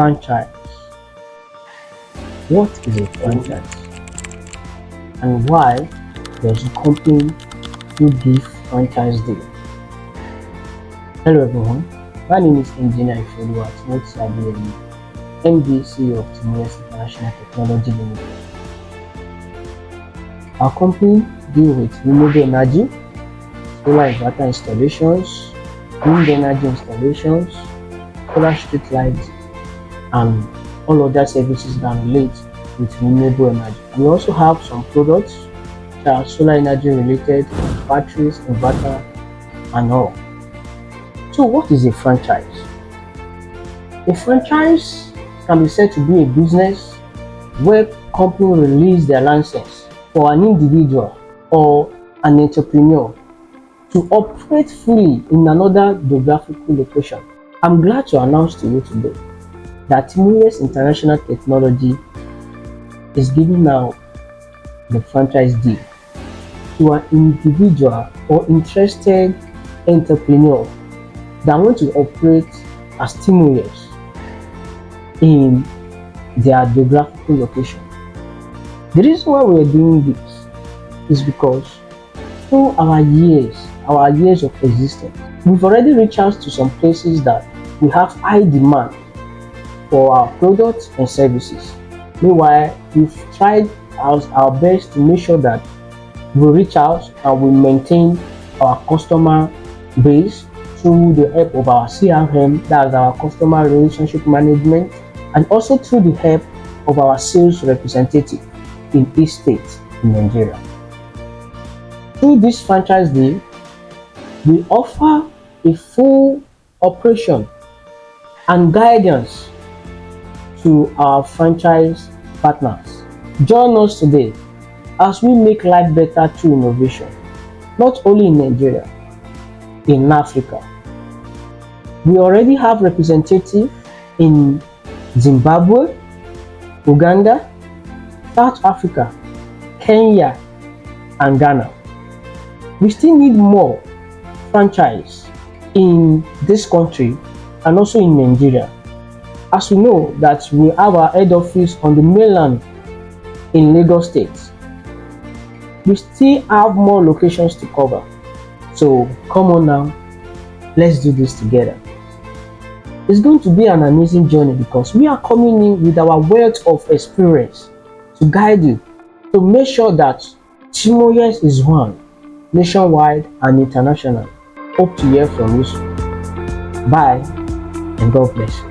Franchise. What is a franchise? And why does the company do this franchise deal? Hello everyone, my name is Engineer Timoyex Franchise, MD CEO of Timoyex International Technology Limited. Our company deals with renewable energy, solar inverter installations, wind energy installations, solar street lights, and all other services that relate with renewable energy. We also have some products that are solar energy related, batteries, inverter, and all. So what is a franchise? A franchise can be said to be a business where company release their license for an individual or an entrepreneur to operate fully in another geographical location. I'm glad to announce to you today that Timoyex International Technology is giving out the franchise deal to an individual or interested entrepreneur that want to operate as Timoyex in their geographical location. The reason why we are doing this is because through our years of existence, we've already reached out to some places that we have high demand for our products and services. Meanwhile, we've tried our best to make sure that we reach out and we maintain our customer base through the help of our CRM, that's our customer relationship management, and also through the help of our sales representative in each state in Nigeria. Through this franchise deal, we offer a full operation and guidance to our franchise partners. Join us today as we make life better through innovation, not only in Nigeria, in Africa. We already have representatives in Zimbabwe, Uganda, South Africa, Kenya, and Ghana. We still need more franchise in this country and also in Nigeria, as we know that we have our head office on the mainland in Lagos State. We still have more locations to cover. So come on now, let's do this together. It's going to be an amazing journey because we are coming in with our wealth of experience to guide you, to make sure that Timoyex is one, nationwide and international. Hope to hear from you soon. Bye and God bless you.